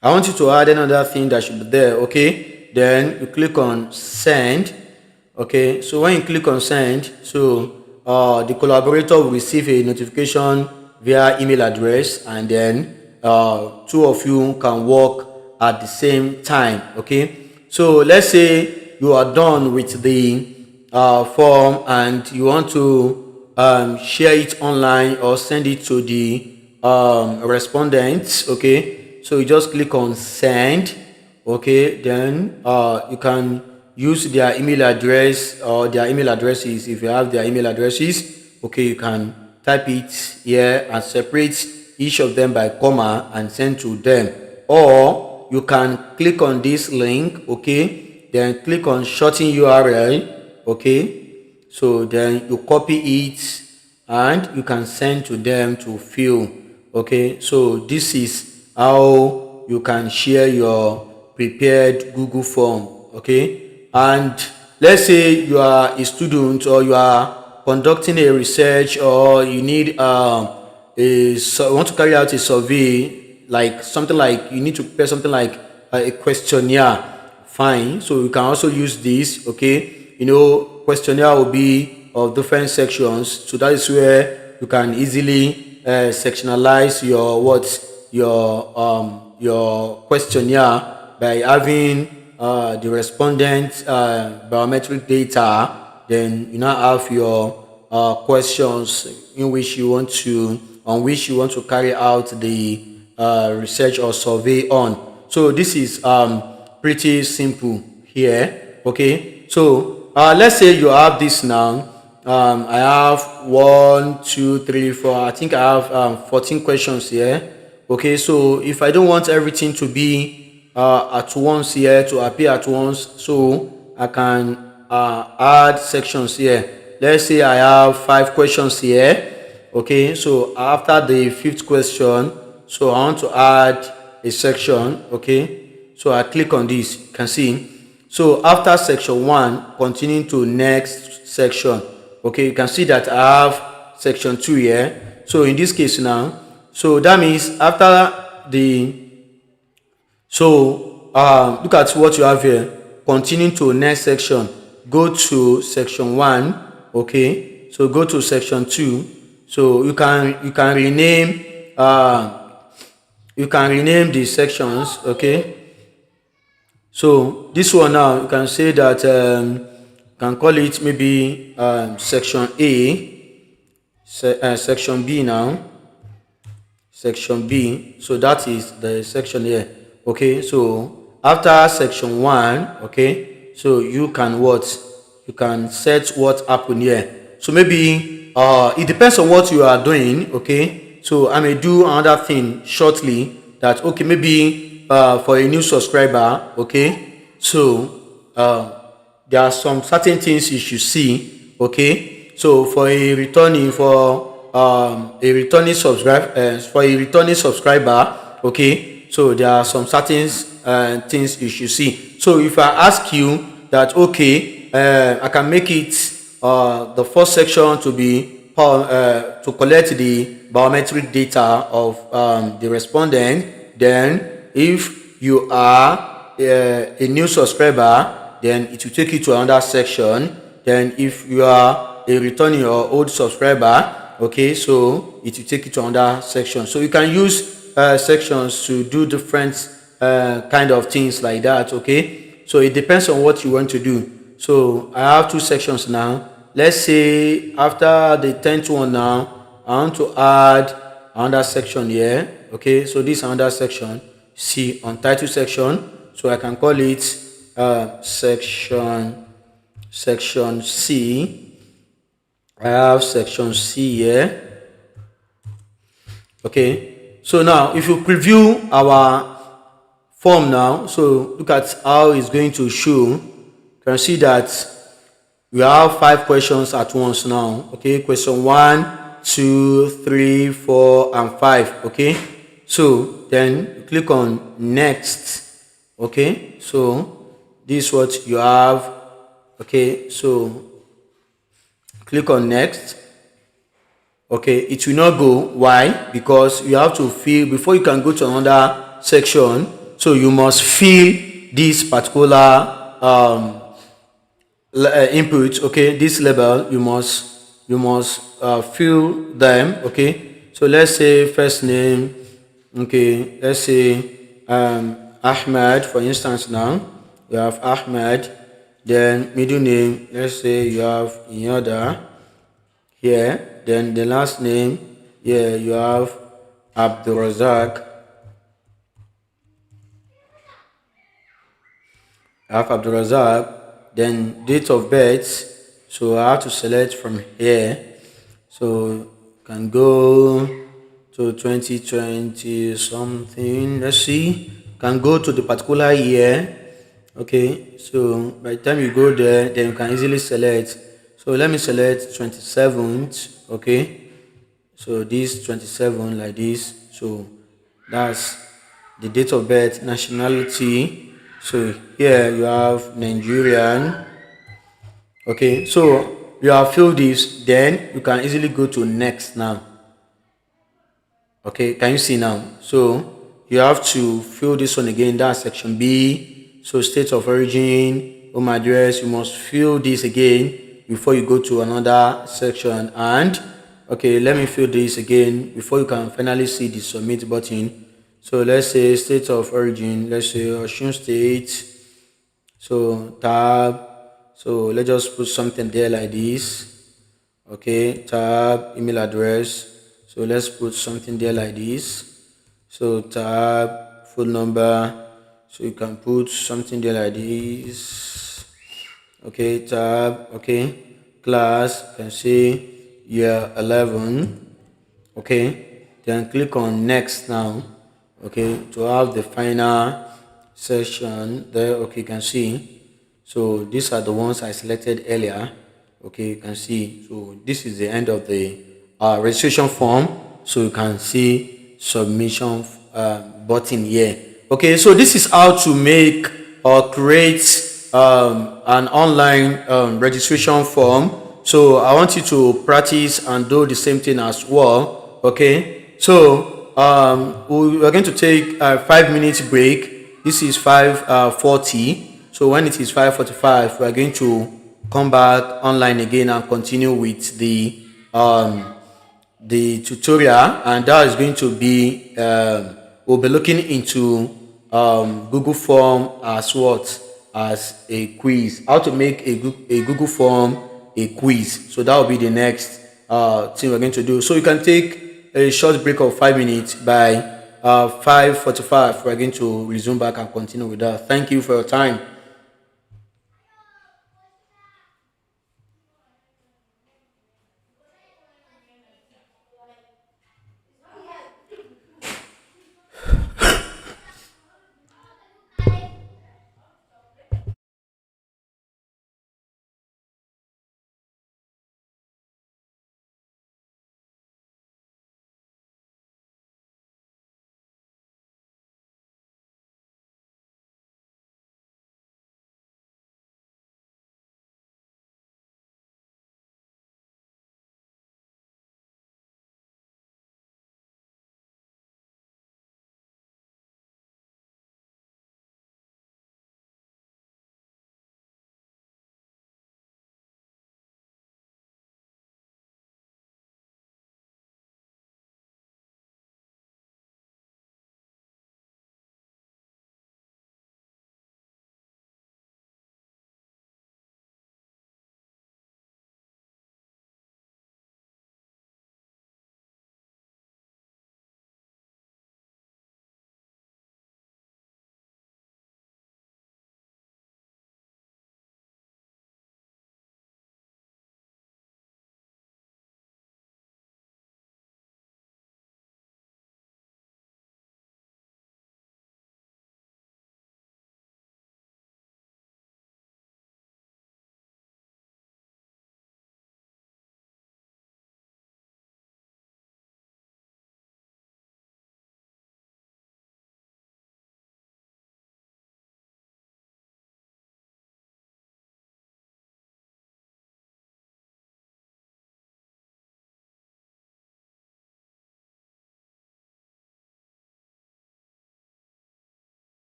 I want you to add another thing that should be there. Okay, then you click on send. Okay, so when you click on send, so the collaborator will receive a notification via email address, and then 2 of you can work at the same time. Okay, so let's say you are done with the form and you want to share it online or send it to the respondents. Okay, so you just click on send. Okay, then you can use their email address or their email addresses. If you have their email addresses, okay, you can type it here and separate each of them by comma and send to them, or you can click on this link. Okay, then click on shorten URL. Okay, so then you copy it and you can send to them to fill. Okay, so this is how you can share your prepared Google form. Okay, and let's say you are a student or you are conducting a research, or you need want to carry out a survey, like something like you need to prepare something like a questionnaire, fine. So you can also use this, okay. Questionnaire will be of different sections, so that is where you can easily sectionalize your questionnaire by having the respondent biometric data. Then you now have your questions on which you want to carry out the research or survey on. So this is pretty simple here, okay. So let's say you have this now. I have 1, 2, 3, 4. I think I have 14 questions here. Okay, so if I don't want everything to be at once here, to appear at once, so I can add sections here. Let's say I have 5 questions here. Okay, so after the 5th question, so I want to add a section. Okay, so I click on this. You can see. So after section 1, continuing to next section. Okay, you can see that I have section 2 here. So in this case now, so that means after look at what you have here. Continuing to next section, go to section 1. Okay, so go to section 2. So you can rename the sections. Okay, so this one now you can say that can call it maybe section A, section B now, section B. So that is the section here. Okay, so after section 1, okay, so you can set what happened here. So maybe it depends on what you are doing. Okay, so I may do another thing shortly, that okay, maybe for a new subscriber. Okay, so there are some certain things you should see. Okay, so for a returning subscriber, okay, so there are some certain things you should see. So if I ask you that, okay, I can make it the first section to be to collect the biometric data of the respondent. Then if you are a new subscriber, then it will take you to another section. Then if you are a returning or old subscriber, okay, so it will take you to another section. So you can use sections to do different kind of things like that. Okay, so it depends on what you want to do. So I have 2 sections now. Let's say after the 10th one now, I want to add another section here. Okay, so this another section, see, on title section. So I can call it section C. I have section C here. Okay, so now if you preview our form now, so look at how it's going to show. You can see that we have 5 questions at once now. Okay, question 1, 2, 3, 4, and 5. Okay, so then you click on next. Okay, so this is what you have. Okay, so click on next. Okay, it will not go. Why? Because you have to fill before you can go to another section. So you must fill this particular input. Okay, this label you must fill them. Okay, so let's say first name. Okay, let's say Ahmed, for instance. Now you have Ahmed. Then middle name, let's say you have Inyoda here. Then the last name, yeah, you have Abdurazak. Then date of birth, so I have to select from here. So can go to 2020 something. Let's see, can go to the particular year. Okay, so by the time you go there, then you can easily select. So let me select 27th. Okay, so this 27 like this. So that's the date of birth. Nationality, so here you have Nigerian. Okay, so you have filled this, then you can easily go to next now. Okay, can you see now? So you have to fill this one again. That's section B. So state of origin, home address. You must fill this again before you go to another section. And okay, let me fill this again before you can finally see the submit button. So let's say state of origin. Let's say Osun State. So tab. So let's just put something there like this. Okay, tab, email address. So let's put something there like this. So tab, phone number. So you can put something there like this. Okay, tab. Okay, class. You can say year 11. Okay, then click on next now. Okay, to have the final section there. Okay, you can see. So these are the ones I selected earlier. Okay, you can see. So this is the end of the registration form. So you can see submission button here. Okay, so this is how to make or create an online registration form. So I want you to practice and do the same thing as well. Okay, so we are going to take a 5 minute break. This is 5:40. So when it is 5:45, we are going to come back online again and continue with the tutorial, and that is going to be we'll be looking into Google form as what, as a quiz, how to make a Google form a quiz. So that will be the next thing we're going to do. So you can take a short break of 5 minutes. By 5:45 we're going to resume back and continue with that. Thank you for your time.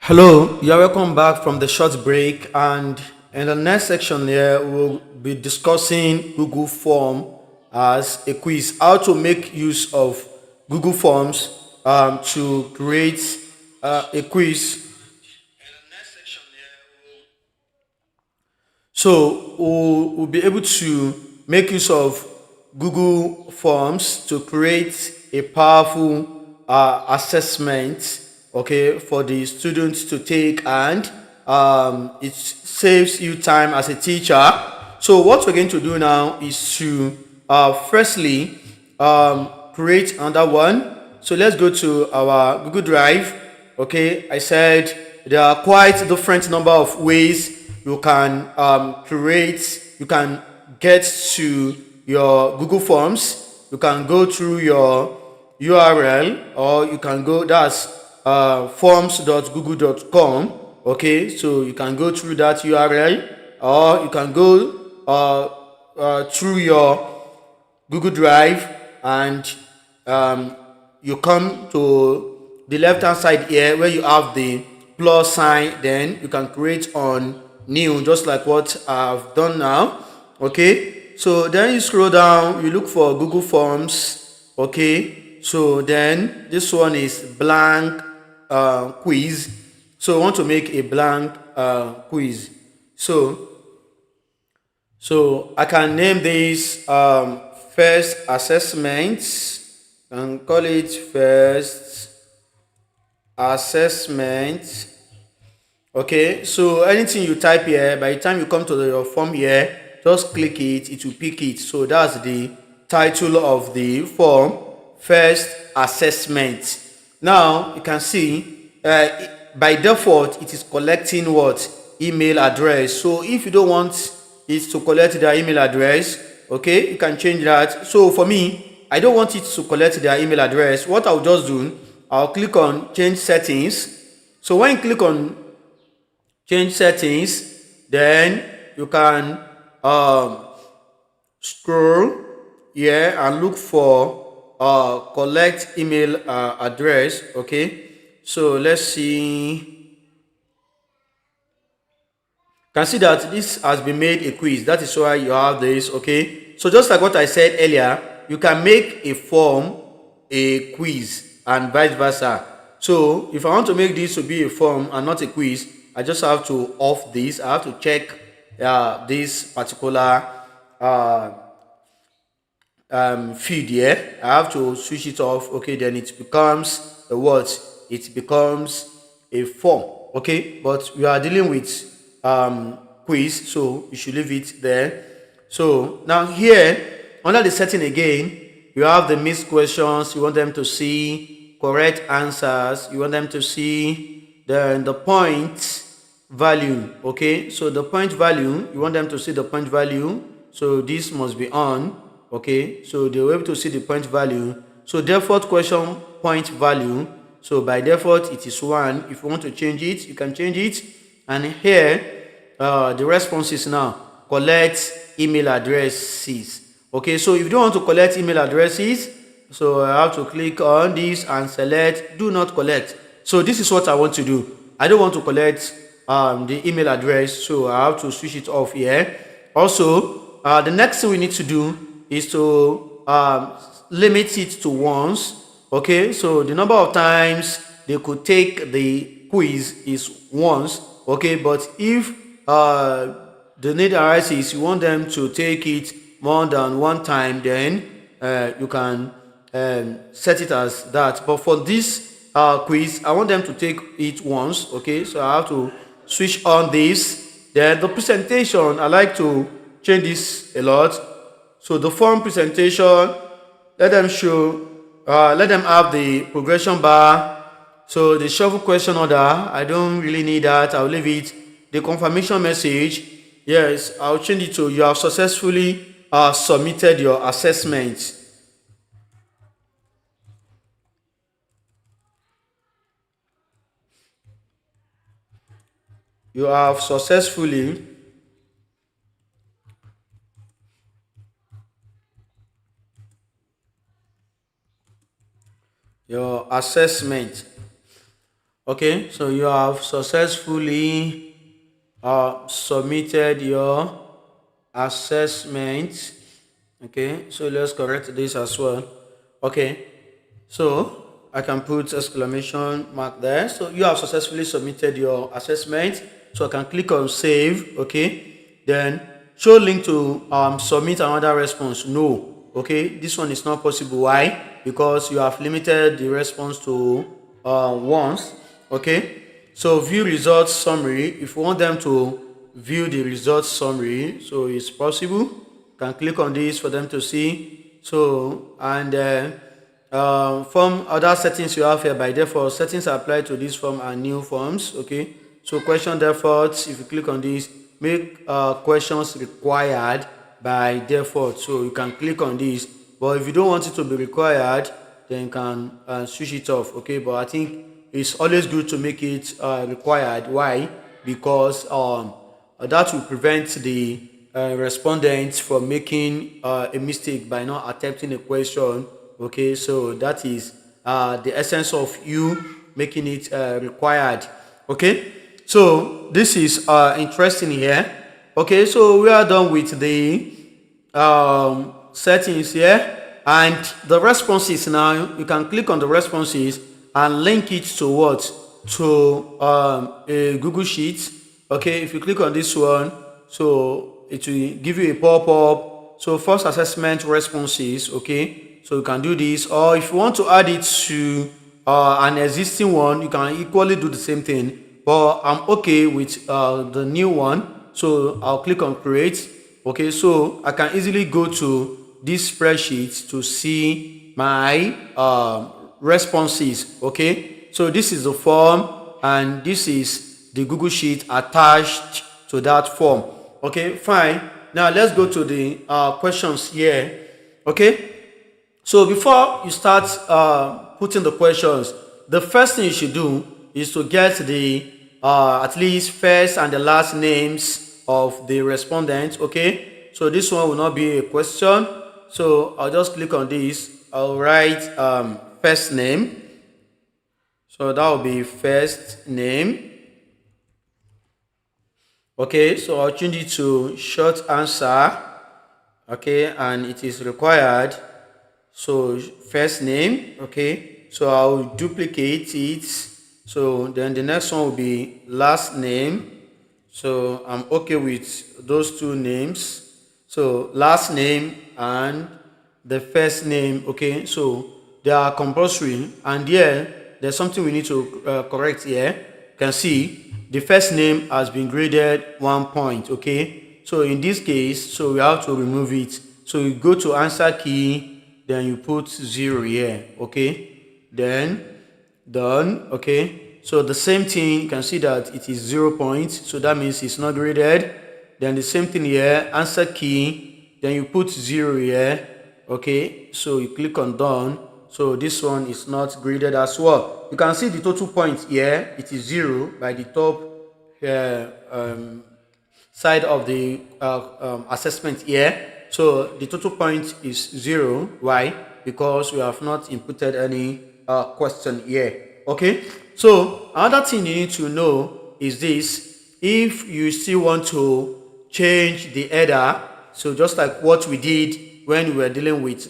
Hello, you are welcome back from the short break, and in the next section here we'll be discussing Google Form as a quiz, how to make use of Google Forms to create a quiz. So we'll be able to make use of Google Forms to create a powerful assessment, okay, for the students to take, and it saves you time as a teacher. So what we're going to do now is to firstly create another one. So let's go to our Google Drive. Okay, I said there are quite different number of ways you can you can get to your Google Forms. You can go through your URL, or you can go, that's forms.google.com. Okay, so you can go through that URL, or you can go through your Google Drive, and you come to the left hand side here where you have the plus sign. Then you can create on new, just like what I've done now. Okay, so then you scroll down, you look for Google Forms. Okay, so then this one is blank quiz. So I want to make a blank quiz. So I can name this first assessment, and call it first assessment. Okay, so anything you type here, by the time you come to your form here, just click it, it will pick it. So that's the title of the form, first assessment. Now you can see by default it is collecting what? Email address. So if you don't want it to collect their email address, okay, you can change that. So for me, I don't want it to collect their email address. What I'll just do, I'll click on change settings. So when you click on change settings, then you can scroll here and look for collect email address. Okay, so let's see. You can see that this has been made a quiz. That is why you have this. Okay, so just like what I said earlier, you can make a form a quiz and vice versa. So if I want to make this to be a form and not a quiz, I just have to off this. I have to check this particular uh, feed here. I have to switch it off. Okay, then it becomes a what? It becomes a form. Okay, but we are dealing with quiz, so you should leave it there. So now here under the setting again, you have the missed questions. You want them to see correct answers. You want them to see the point value. Okay, so the point value, you want them to see the point value, so this must be on. Okay, so they will be able to see the point value. So default question point value, so by default it is 1. If you want to change it, you can change it. And here the response is now collect email addresses. Okay, so if you don't want to collect email addresses, so I have to click on this and select do not collect. So this is what I want to do. I don't want to collect the email address, so I have to switch it off here. Also, the next thing we need to do is to limit it to once. Okay, so the number of times they could take the quiz is once. Okay, but if the need arises, you want them to take it more than one time, then you can set it as that. But for this quiz, I want them to take it once. Okay, so I have to switch on this. Then the presentation, I like to change this a lot. So the form presentation, let them show, let them have the progression bar. So the shuffle question order, I don't really need that. I'll leave it. The confirmation message, yes, I'll change it to you have successfully submitted your assessment. You have successfully your assessment. Okay, so you have successfully submitted your assessment. Okay, so let's correct this as well. Okay, so I can put exclamation mark there. So you have successfully submitted your assessment. So I can click on save. Okay, then show link to submit another response. No. Okay, this one is not possible. Why? Because you have limited the response to once. Okay, so view results summary. If you want them to view the results summary, so it's possible. You can click on this for them to see. So and form other settings you have here by default. Settings apply to this form and new forms. Okay, so question defaults. If you click on this, make questions required by default. So you can click on this, but if you don't want it to be required, then you can switch it off. Okay, but I think it's always good to make it required. Why? Because that will prevent the respondents from making a mistake by not attempting a question. Okay, so that is the essence of you making it required. Okay, so this is interesting here. Okay, so we are done with the settings here, and the responses. Now you can click on the responses and link it to what? To a Google Sheet. Okay, if you click on this one, so it will give you a pop-up. So first assessment responses. Okay, so you can do this, or if you want to add it to an existing one, you can equally do the same thing, but I'm okay with the new one, so I'll click on create. Okay, so I can easily go to this spreadsheet to see my responses. Okay, so this is the form and this is the Google Sheet attached to that form. Okay, fine. Now let's go to the questions here. Okay, so before you start putting the questions, the first thing you should do is to get the at least first and the last names of the respondents. Okay, so this one will not be a question, so I'll just click on this. I'll write first name, so that will be first name. Okay, so I'll change it to short answer. Okay, and it is required. So first name. Okay, so I'll duplicate it. So then the next one will be last name. So I'm okay with those two names. So last name and the first name. Okay, so they are compulsory, and here there's something we need to correct here. You can see the first name has been graded 1 point. Okay, so in this case, so we have to remove it. So you go to answer key, then you put 0 here. Okay, then done. Okay, so the same thing, you can see that it is 0 points, so that means it's not graded. Then the same thing here, answer key, then you put 0 here. Okay, so you click on done. So this one is not graded as well. You can see the total points here, it is 0 by the top side of the assessment here. So the total point is 0. Why? Because we have not inputted any question here. Okay, so another thing you need to know is this: if you still want to change the header, so just like what we did when we were dealing with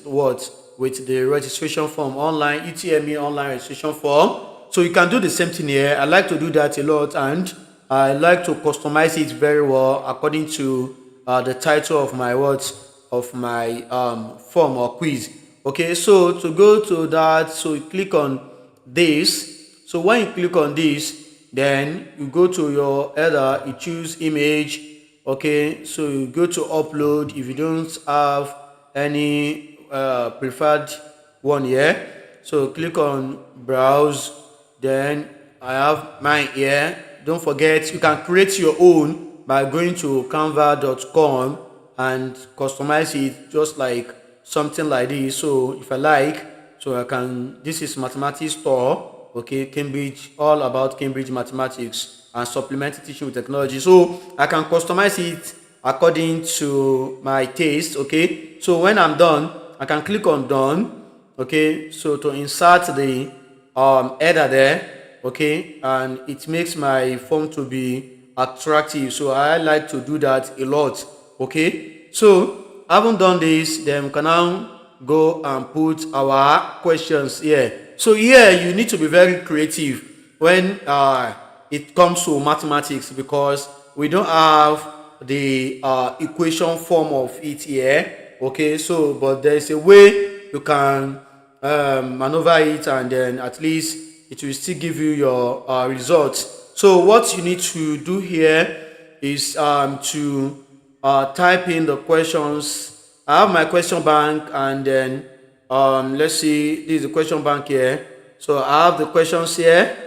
with the registration form, online UTME online registration form, so you can do the same thing here. I like to do that a lot, and I like to customize it very well according to the title of my form or quiz. Okay, so to go to that, so you click on this. So when you click on this, then you go to your header, you choose image. Okay, so you go to upload if you don't have any preferred one here. So click on browse, then I have mine here. Don't forget, you can create your own by going to canva.com and customize it just like something like this. So if I like, so I can, this is mathematics store. Okay, Cambridge, all about Cambridge mathematics and supplementary teaching with technology. So I can customize it according to my taste. Okay, so when I'm done, I can click on done. Okay, so to insert the header there. okay, and it makes my form to be attractive. So I like to do that a lot, okay. So having done this, then we can now go and put our questions here. So here you need to be very creative when it comes to mathematics, because we don't have the equation form of it here, okay. So but there's a way you can maneuver it, and then at least it will still give you your results. So what you need to do here is to type in the questions. I have my question bank, and then let's see, this is the question bank here. So I have the questions here.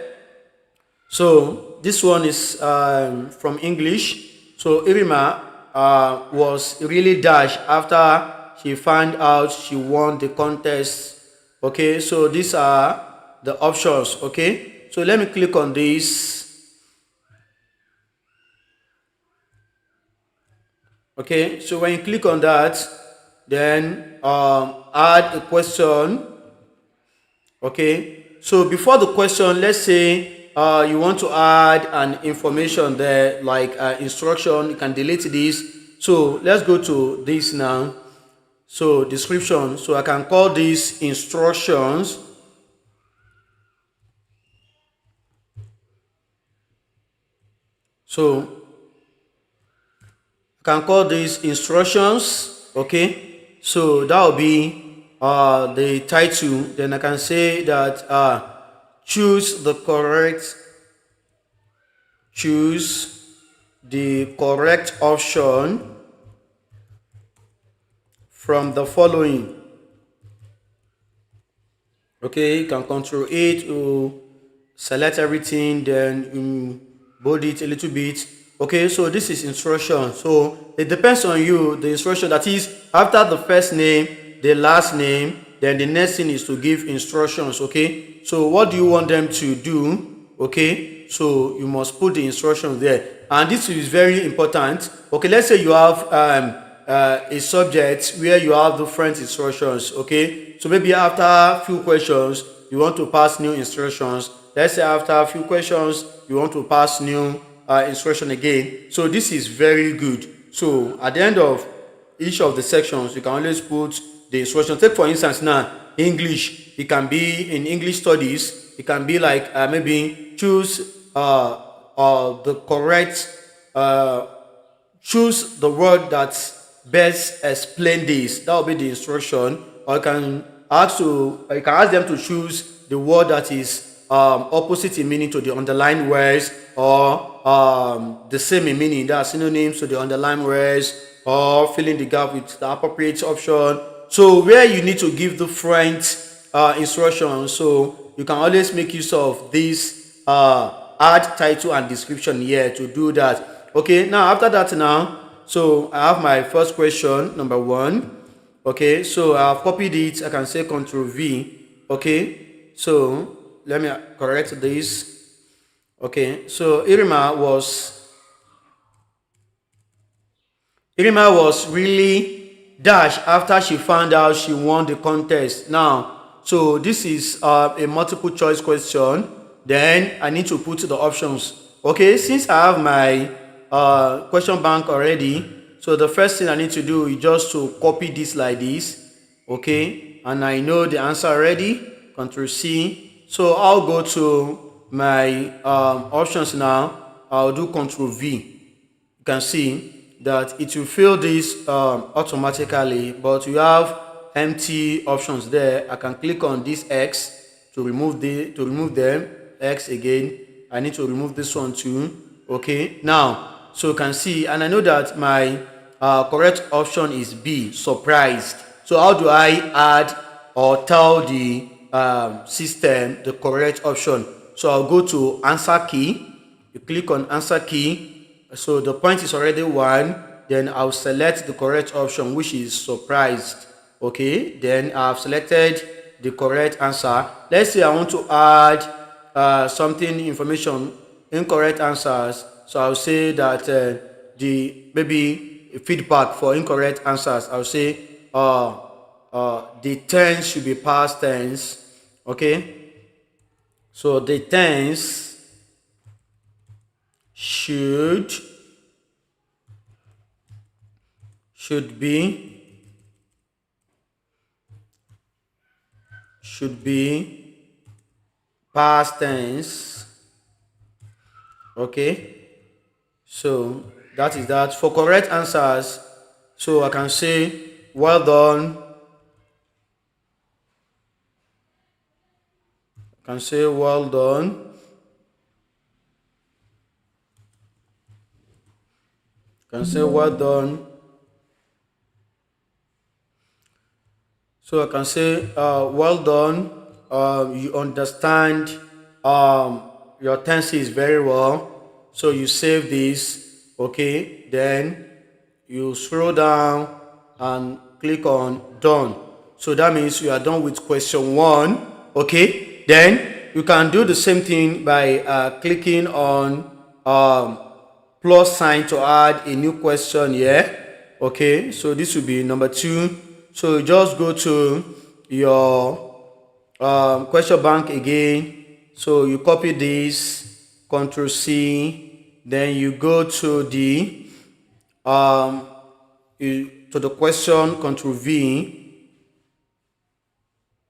So this one is from English. So Irima was really dashed after she found out she won the contest. Okay, so these are the options. Okay, so let me click on this. Okay, so when you click on that, then add a question. Okay, so before the question, let's say you want to add an information there, like instruction. You can delete this. So let's go to this now. So description, so I can call this instructions. So I can call this instructions, okay. So that will be the title. Then I can say that choose the correct option from the following. Okay, you can control it to select everything, then bold it a little bit. Okay, so this is instruction. So it depends on you, the instruction, that is after the first name, the last name, then the next thing is to give instructions. Okay, so what do you want them to do? Okay, so you must put the instructions there, and this is very important. Okay, let's say you have a subject where you have different instructions. Okay, so maybe after a few questions you want to pass new instructions. Let's say after a few questions you want to pass new instruction again. So this is very good. So at the end of each of the sections you can always put the instruction. Take for instance now English. It can be in English studies, it can be like maybe choose the correct choose the word that best explain this. That will be the instruction. Or you can ask them to choose the word that is opposite in meaning to the underlined words, or the same in meaning, that are synonyms to the underlined words, or filling the gap with the appropriate option. So where you need to give different instructions, so you can always make use of this add title and description here to do that. Okay, now after that now, so I have my first question, number 1. Okay, so I've copied it. I can say Ctrl V. Okay, so let me correct this. Okay, so Irima was really dashed after she found out she won the contest. Now, so this is a multiple choice question. Then I need to put the options. Okay, since I have my question bank already, so the first thing I need to do is just to copy this like this. Okay, and I know the answer already. Ctrl C. So I'll go to my options now. I'll do Ctrl V. You can see that it will fill this automatically, but you have empty options there. I can click on this X to remove them. X again. I need to remove this one too. Okay, now so you can see, and I know that my correct option is B, surprised. So how do I add or tell the system the correct option? So I'll go to answer key. You click on answer key. So the point is already 1. Then I'll select the correct option, which is surprised. Okay, then I've selected the correct answer. Let's say I want to add something, information, incorrect answers. So I'll say that the maybe feedback for incorrect answers. I'll say the tense should be past tense. Okay, So the tense should be past tense. Okay, so that is that. For correct answers, so I can say well done. I can say well done. I can say well done. So I can say well done. You understand your tenses very well. So you save this. Okay, then you scroll down and click on done. So that means you are done with question 1. Okay, then you can do the same thing by clicking on plus sign to add a new question here. Okay, so this will be number 2. So you just go to your question bank again. So you copy this, Control C, then you go to the question, Control V.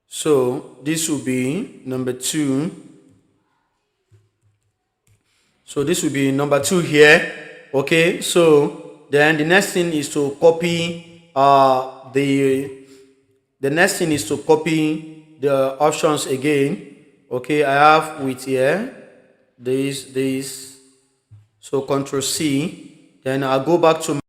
So this will be number 2. So this will be number 2 here. Okay, so then the next thing is to copy the next thing is to copy the options again. Okay, I have with here this. So Control C. Then I'll go back to